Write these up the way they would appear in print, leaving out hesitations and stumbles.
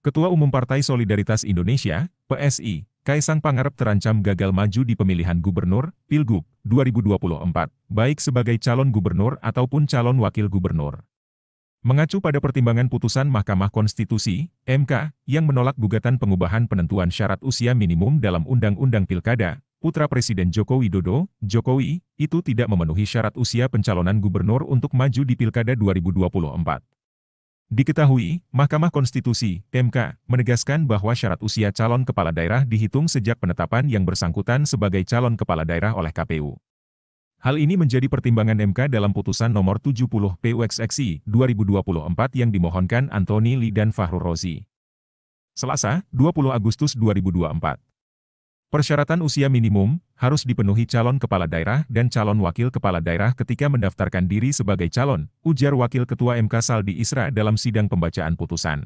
Ketua Umum Partai Solidaritas Indonesia, PSI, Kaisang Pangarep terancam gagal maju di pemilihan gubernur, Pilgub, 2024, baik sebagai calon gubernur ataupun calon wakil gubernur. Mengacu pada pertimbangan putusan Mahkamah Konstitusi, MK, yang menolak gugatan pengubahan penentuan syarat usia minimum dalam Undang-Undang Pilkada, putra Presiden Joko Widodo, Jokowi, itu tidak memenuhi syarat usia pencalonan gubernur untuk maju di Pilkada 2024. Diketahui, Mahkamah Konstitusi, MK, menegaskan bahwa syarat usia calon kepala daerah dihitung sejak penetapan yang bersangkutan sebagai calon kepala daerah oleh KPU. Hal ini menjadi pertimbangan MK dalam putusan nomor 70 PUXXI 2024 yang dimohonkan Anthony Lee dan Fahrul Rozi. Selasa, 20 Agustus 2024. Persyaratan usia minimum harus dipenuhi calon kepala daerah dan calon wakil kepala daerah ketika mendaftarkan diri sebagai calon, ujar Wakil Ketua MK Saldi Isra dalam sidang pembacaan putusan.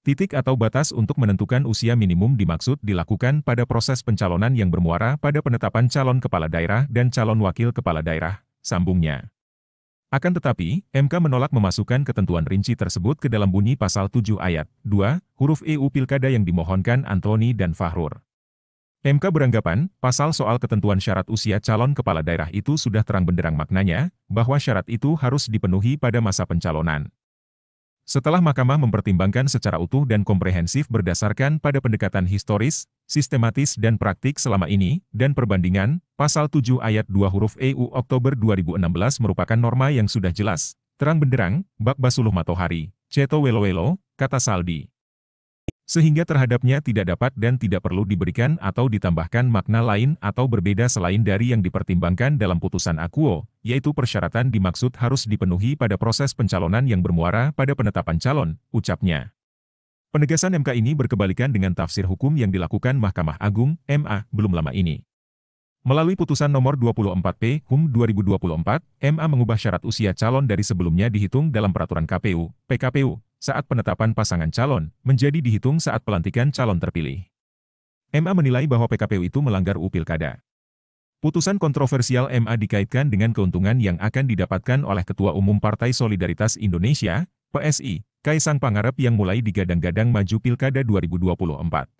Titik atau batas untuk menentukan usia minimum dimaksud dilakukan pada proses pencalonan yang bermuara pada penetapan calon kepala daerah dan calon wakil kepala daerah, sambungnya. Akan tetapi, MK menolak memasukkan ketentuan rinci tersebut ke dalam bunyi pasal 7 ayat 2, huruf EU Pilkada yang dimohonkan Anthony dan Fahrul. MK beranggapan, pasal soal ketentuan syarat usia calon kepala daerah itu sudah terang benderang maknanya, bahwa syarat itu harus dipenuhi pada masa pencalonan. Setelah Mahkamah mempertimbangkan secara utuh dan komprehensif berdasarkan pada pendekatan historis, sistematis dan praktik selama ini, dan perbandingan, pasal 7 ayat 2 huruf EU Oktober 2016 merupakan norma yang sudah jelas, terang benderang, bak basuluh matohari, ceto welo-welo, kata Saldi. Sehingga terhadapnya tidak dapat dan tidak perlu diberikan atau ditambahkan makna lain atau berbeda selain dari yang dipertimbangkan dalam putusan akuo, yaitu persyaratan dimaksud harus dipenuhi pada proses pencalonan yang bermuara pada penetapan calon, ucapnya. Penegasan MK ini berkebalikan dengan tafsir hukum yang dilakukan Mahkamah Agung, MA, belum lama ini. Melalui putusan nomor 24P, HUM 2024, MA mengubah syarat usia calon dari sebelumnya dihitung dalam peraturan KPU, PKPU, saat penetapan pasangan calon, menjadi dihitung saat pelantikan calon terpilih. MA menilai bahwa PKPU itu melanggar UU Pilkada. Putusan kontroversial MA dikaitkan dengan keuntungan yang akan didapatkan oleh Ketua Umum Partai Solidaritas Indonesia, PSI, Kaisang Pangarep yang mulai digadang-gadang maju Pilkada 2024.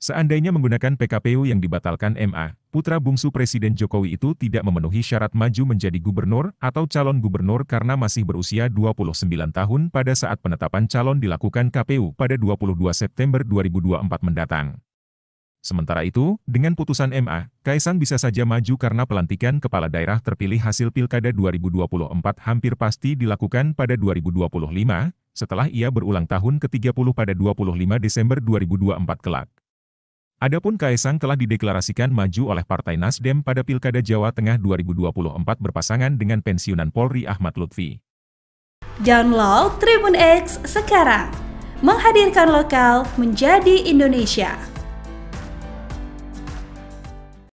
Seandainya menggunakan PKPU yang dibatalkan MA, putra bungsu Presiden Jokowi itu tidak memenuhi syarat maju menjadi gubernur atau calon gubernur karena masih berusia 29 tahun pada saat penetapan calon dilakukan KPU pada 22 September 2024 mendatang. Sementara itu, dengan putusan MA, Kaisang bisa saja maju karena pelantikan kepala daerah terpilih hasil Pilkada 2024 hampir pasti dilakukan pada 2025, setelah ia berulang tahun ke-30 pada 25 Desember 2024 kelak. Adapun Kaisang telah dideklarasikan maju oleh Partai Nasdem pada Pilkada Jawa Tengah 2024 berpasangan dengan pensiunan Polri Ahmad Lutfi. Download Tribun X sekarang, menghadirkan lokal menjadi Indonesia.